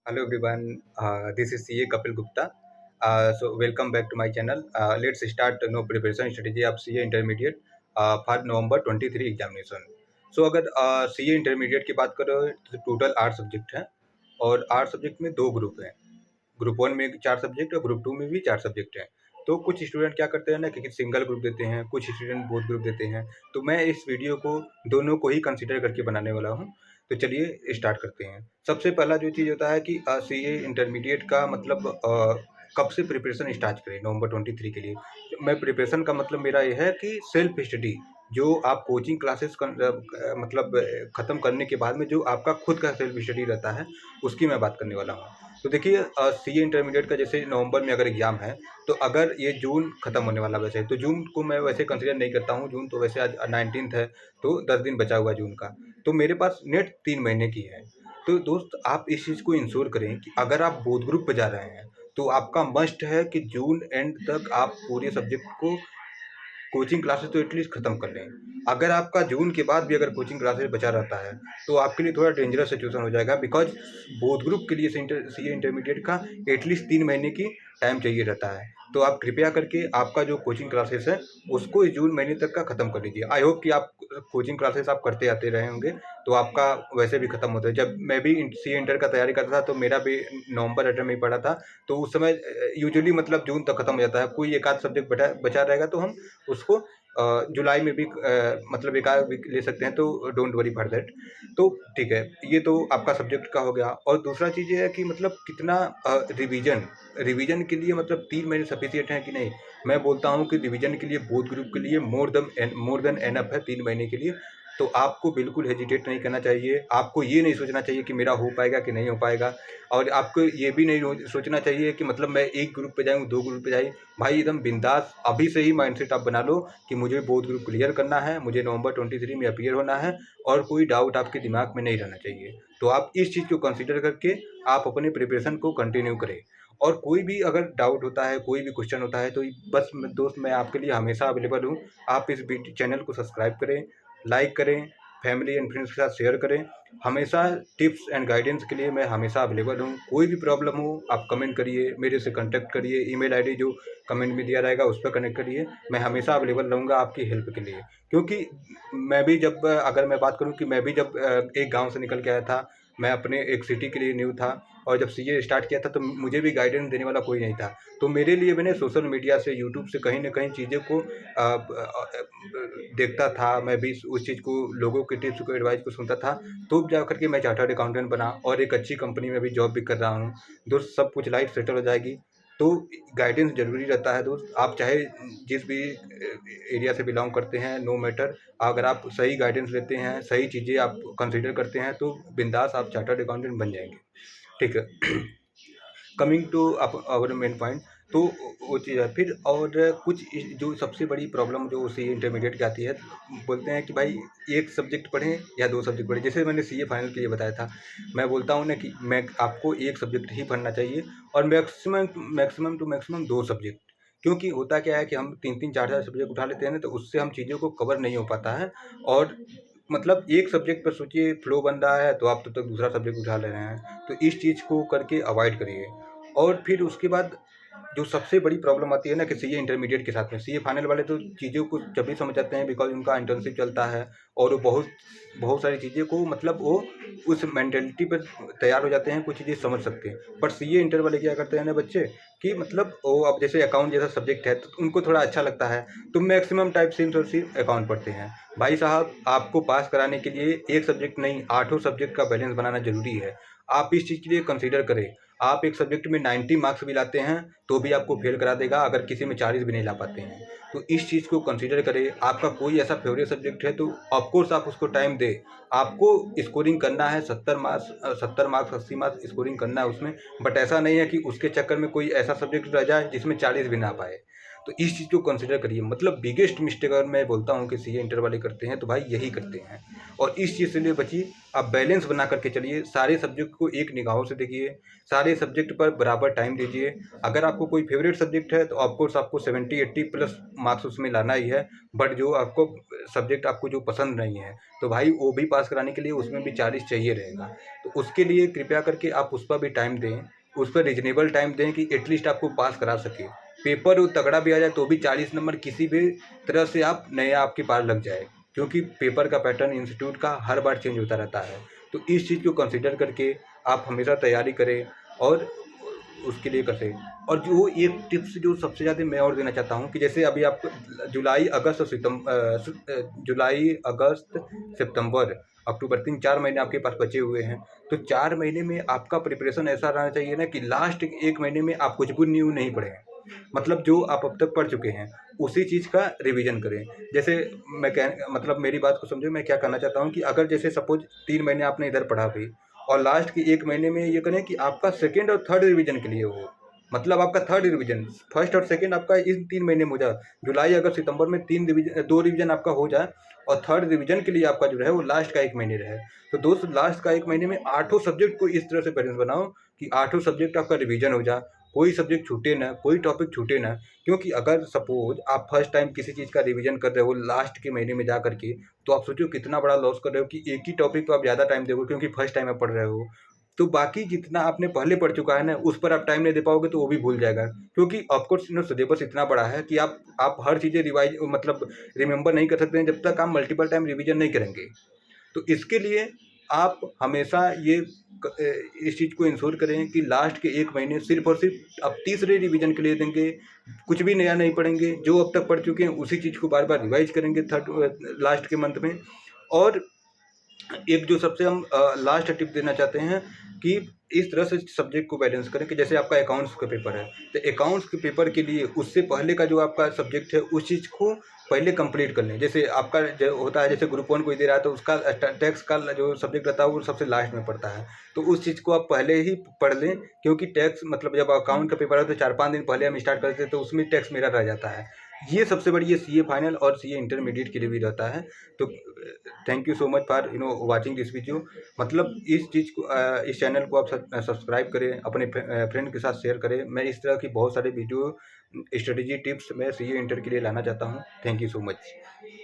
Hello everyone, this is CA Kapil Gupta. So welcome back to my channel. Let's start no preparation strategy of CA Intermediate for November 23 examination. So अगर CA intermediate की बात करो तो total 8 subject हैं और 8 subject में 2 group हैं. Group 1 में 4 सब्जेक्ट और ग्रुप 2 में भी 4 सब्जेक्ट हैं. तो कुछ स्टूडेंट क्या करते हैं ना कि सिंगल ग्रुप देते हैं, कुछ स्टूडेंट बोथ ग्रुप देते हैं. तो मैं इस वीडियो को दोनों को ही कंसीडर करके बनाने वाला हूँ. तो चलिए स्टार्ट करते हैं. सबसे पहला जो चीज़ होता है कि सीए इंटरमीडिएट का मतलब कब से प्रिपरेशन स्टार्ट करें नवंबर 23 के लिए. मैं प्रिपरेशन का मतलब मेरा ये है कि सेल्फ स्टडी जो आप कोचिंग क्लासेस मतलब ख़त्म करने के बाद में जो आपका खुद का सेल्फ स्टडी रहता है उसकी मैं बात करने वाला हूँ. तो देखिए सीए इंटरमीडिएट का जैसे नवंबर में अगर एग्ज़ाम है तो अगर ये जून ख़त्म होने वाला वैसे तो जून को मैं वैसे कंसीडर नहीं करता हूँ. जून तो वैसे आज 19th है तो 10 दिन बचा हुआ है जून का. तो मेरे पास नेट 3 महीने की है. तो दोस्त आप इस चीज़ को इंश्योर करें कि अगर आप बोथ ग्रुप पे जा रहे हैं तो आपका मस्ट है कि जून एंड तक आप पूरे सब्जेक्ट को कोचिंग क्लासेस तो एटलीस्ट ख़त्म कर लें. अगर आपका जून के बाद भी अगर कोचिंग क्लासेस बचा रहता है तो आपके लिए थोड़ा डेंजरस सिचुएशन हो जाएगा, बिकॉज बोथ ग्रुप के लिए सी इंटरमीडिएट का एटलीस्ट 3 महीने की टाइम चाहिए रहता है. तो आप कृपया करके आपका जो कोचिंग क्लासेस है उसको इस जून महीने तक का ख़त्म कर लीजिए. आई होप कि आप कोचिंग क्लासेस आप करते आते रहे होंगे तो आपका वैसे भी ख़त्म होता है. जब मैं भी सी इंटर का तैयारी करता था तो मेरा भी नवंबर अटर में ही पड़ा था. तो उस समय यूजुअली मतलब जून तक ख़त्म हो जाता है. कोई एक आध सब्जेक्ट बचा रहेगा तो हम उसको जुलाई में भी मतलब एक आध वीक ले सकते हैं. तो डोंट वरी फॉर दैट. तो ठीक है, ये तो आपका सब्जेक्ट का हो गया. और दूसरा चीज़ ये है कि मतलब कितना रिवीजन के लिए मतलब 3 महीने सफिशिएंट हैं कि नहीं. मैं बोलता हूँ कि रिवीजन के लिए बोथ ग्रुप के लिए मोर देन एनफ है 3 महीने के लिए. तो आपको बिल्कुल हेजिटेट नहीं करना चाहिए. आपको ये नहीं सोचना चाहिए कि मेरा हो पाएगा कि नहीं हो पाएगा. और आपको ये भी नहीं सोचना चाहिए कि मतलब मैं एक ग्रुप पे जाऊँ, 2 ग्रुप पे जाऊँ. भाई एकदम बिंदास अभी से ही माइंडसेट आप बना लो कि मुझे बोथ ग्रुप क्लियर करना है, मुझे नवंबर 23 में अपीयर होना है और कोई डाउट आपके दिमाग में नहीं रहना चाहिए. तो आप इस चीज़ को कंसीडर करके आप अपने प्रिपरेशन को कंटिन्यू करें. और कोई भी अगर डाउट होता है, कोई भी क्वेश्चन होता है तो बस दोस्त मैं आपके लिए हमेशा अवेलेबल हूँ. आप इस चैनल को सब्सक्राइब करें, लाइक करें, फैमिली एंड फ्रेंड्स के साथ शेयर करें. हमेशा टिप्स एंड गाइडेंस के लिए मैं हमेशा अवेलेबल हूँ. कोई भी प्रॉब्लम हो आप कमेंट करिए, मेरे से कांटेक्ट करिए. ईमेल आईडी जो कमेंट में दिया रहेगा उस पर कनेक्ट करिए. मैं हमेशा अवेलेबल रहूँगा आपकी हेल्प के लिए. क्योंकि मैं भी जब अगर मैं बात करूँ कि मैं भी जब एक गांव से निकल के आया था, मैं अपने एक सिटी के लिए न्यू था. और जब सीए स्टार्ट किया था तो मुझे भी गाइडेंस देने वाला कोई नहीं था. तो मेरे लिए मैंने सोशल मीडिया से, यूट्यूब से कहीं ना कहीं चीज़ों को देखता था. मैं भी उस चीज़ को, लोगों के टिप्स को, एडवाइस को सुनता था. तो जा करके मैं चार्टर्ड अकाउंटेंट बना और एक अच्छी कंपनी में भी जॉब भी कर रहा हूँ. दोस्त सब कुछ लाइफ सेटल हो जाएगी. तो गाइडेंस ज़रूरी रहता है दोस्त. आप चाहे जिस भी एरिया से बिलोंग करते हैं, नो मैटर. अगर आप सही गाइडेंस लेते हैं, सही चीज़ें आप कंसीडर करते हैं तो बिंदास आप चार्टर्ड अकाउंटेंट बन जाएंगे. ठीक है. Coming to our main point. तो वो चीज़ है फिर. और कुछ जो सबसे बड़ी प्रॉब्लम जो सी इंटरमीडिएट की आती है, बोलते हैं कि भाई एक सब्जेक्ट पढ़ें या 2 सब्जेक्ट पढ़ें. जैसे मैंने सीए फाइनल के लिए बताया था, मैं बोलता हूँ ना कि मैं आपको एक सब्जेक्ट ही पढ़ना चाहिए और मैक्सिमम 2 सब्जेक्ट. क्योंकि होता क्या है कि हम 3-3 4-4 सब्जेक्ट उठा लेते हैं ना तो उससे हम चीज़ों को कवर नहीं हो पाता है. और मतलब एक सब्जेक्ट पर सोचिए फ्लो बन रहा है तो आप तब तक दूसरा सब्जेक्ट उठा ले रहे हैं. तो इस चीज़ को करके अवॉइड करिए. और फिर उसके बाद जो सबसे बड़ी प्रॉब्लम आती है ना कि सीए इंटरमीडिएट के साथ में, सीए फाइनल वाले तो चीज़ों को जब भी समझ जाते हैं बिकॉज उनका इंटर्नशिप चलता है. और वो बहुत बहुत सारी चीज़ें को मतलब वो उस मेंटेलिटी पर तैयार हो जाते हैं, कुछ चीज़ें समझ सकते हैं. बट सीए इंटर वाले क्या करते हैं ना बच्चे कि मतलब वो अब जैसे अकाउंट जैसा सब्जेक्ट है तो उनको थोड़ा अच्छा लगता है तो मैक्सिमम टाइप सिर्फ और सिर्फ अकाउंट पढ़ते हैं. भाई साहब, आपको पास कराने के लिए एक सब्जेक्ट नहीं, 8 सब्जेक्ट का बैलेंस बनाना ज़रूरी है. आप इस चीज़ के लिए कंसीडर करें. आप एक सब्जेक्ट में 90 मार्क्स भी लाते हैं तो भी आपको फेल करा देगा अगर किसी में 40 भी नहीं ला पाते हैं. तो इस चीज़ को कंसीडर करें. आपका कोई ऐसा फेवरेट सब्जेक्ट है तो ऑफकोर्स आप उसको टाइम दें. आपको स्कोरिंग करना है 70 मार्क्स 80 मार्क्स स्कोरिंग करना है उसमें. बट ऐसा नहीं है कि उसके चक्कर में कोई ऐसा सब्जेक्ट रह जाए जिसमें 40 भी ना पाए. तो इस चीज़ को कंसिडर करिए। मतलब बिगेस्ट मिस्टेक अगर मैं बोलता हूँ कि सीए इंटर वाले करते हैं तो भाई यही करते हैं, और इस चीज़ से लिए बचिए। आप बैलेंस बना करके चलिए, सारे सब्जेक्ट को एक निगाहों से देखिए, सारे सब्जेक्ट पर बराबर टाइम दीजिए। अगर आपको कोई फेवरेट सब्जेक्ट है तो ऑफकोर्स आपको 70-80 प्लस मार्क्स उसमें लाना ही है, बट जो आपको सब्जेक्ट आपको जो पसंद नहीं है तो भाई वो भी पास कराने के लिए उसमें भी 40 चाहिए रहेगा। तो उसके लिए कृपया करके आप उस पर भी टाइम दें, उस पर रिजनेबल टाइम दें कि एटलीस्ट आपको पास करा सके। पेपर वो तगड़ा भी आ जाए तो भी 40 नंबर किसी भी तरह से आप नया आपके पार लग जाए, क्योंकि पेपर का पैटर्न इंस्टीट्यूट का हर बार चेंज होता रहता है। तो इस चीज़ को कंसिडर करके आप हमेशा तैयारी करें और उसके लिए करें। और जो एक टिप्स जो सबसे ज़्यादा मैं और देना चाहता हूँ कि जैसे अभी आपको जुलाई अगस्त और जुलाई अगस्त सितंबर अक्टूबर 3-4 महीने आपके पास बचे हुए हैं। तो 4 महीने में आपका प्रिपरेशन ऐसा रहना चाहिए ना कि लास्ट 1 महीने में आप कुछ भी न्यू नहीं पढ़ें। मतलब जो आप अब तक पढ़ चुके हैं उसी चीज़ का रिवीजन करें। जैसे मैं कह मतलब मेरी बात को समझो, मैं क्या कहना चाहता हूँ कि अगर जैसे सपोज 3 महीने आपने इधर पढ़ा भी और लास्ट के 1 महीने में ये करें कि आपका सेकंड और थर्ड रिवीजन के लिए हो। मतलब आपका थर्ड रिवीजन, फर्स्ट और सेकंड आपका इन 3 महीने में हो जाए। जुलाई अगस्त सितंबर में 2 रिवीजन आपका हो जाए और थर्ड रिवीजन के लिए आपका जो है वो लास्ट का 1 महीने रहे। तो दोस्त लास्ट का 1 महीने में 8 सब्जेक्ट को इस तरह से बैलेंस बनाओ कि 8 सब्जेक्ट आपका रिवीजन हो जाए, कोई सब्जेक्ट छूटे ना, कोई टॉपिक छूटे ना। क्योंकि अगर सपोज आप फर्स्ट टाइम किसी चीज़ का रिवीजन कर रहे हो लास्ट के महीने में जा करके, तो आप सोचो कितना बड़ा लॉस कर रहे हो कि एक ही टॉपिक पर आप ज़्यादा टाइम दोगे क्योंकि फर्स्ट टाइम आप पढ़ रहे हो। तो बाकी जितना आपने पहले पढ़ चुका है ना, उस पर आप टाइम नहीं दे पाओगे तो वो भी भूल जाएगा। क्योंकि ऑफकोर्स सिलेबस इतना बड़ा है कि आप हर चीज़ें रिवाइज मतलब रिमेंबर नहीं कर सकते हैं जब तक आप मल्टीपल टाइम रिवीजन नहीं करेंगे। तो इसके लिए आप हमेशा इस चीज़ को इंश्योर करें कि लास्ट के 1 महीने सिर्फ़ और सिर्फ आप तीसरे रिवीजन के लिए देंगे। कुछ भी नया नहीं पढ़ेंगे, जो अब तक पढ़ चुके हैं उसी चीज़ को बार-बार रिवाइज़ करेंगे लास्ट के मंथ में। और एक जो सबसे हम लास्ट टिप देना चाहते हैं कि इस तरह से सब्जेक्ट को बैलेंस करें कि जैसे आपका अकाउंट्स का पेपर है, तो अकाउंट्स के पेपर के लिए उससे पहले का जो आपका सब्जेक्ट है उस चीज़ को पहले कंप्लीट कर लें। जैसे आपका जो होता है, जैसे ग्रुप 1 कोई दे रहा है तो उसका टैक्स का जो सब्जेक्ट रहता है वो सबसे लास्ट में पड़ता है। तो उस चीज़ को आप पहले ही पढ़ लें, क्योंकि टैक्स मतलब जब अकाउंट का पेपर है तो 4-5 दिन पहले हम स्टार्ट करते हैं तो उसमें टैक्स मेरा रह जाता है। ये सबसे बड़ी ये सीए फाइनल और सीए इंटरमीडिएट के लिए भी रहता है। तो thank you so much for watching this video. मतलब इस चीज़ को इस चैनल को आप सब्सक्राइब करें, अपने फ्रेंड के साथ शेयर करें। मैं इस तरह की बहुत सारे वीडियो स्ट्रेटेजी टिप्स मैं सीए इंटर के लिए लाना चाहता हूँ। Thank you so much.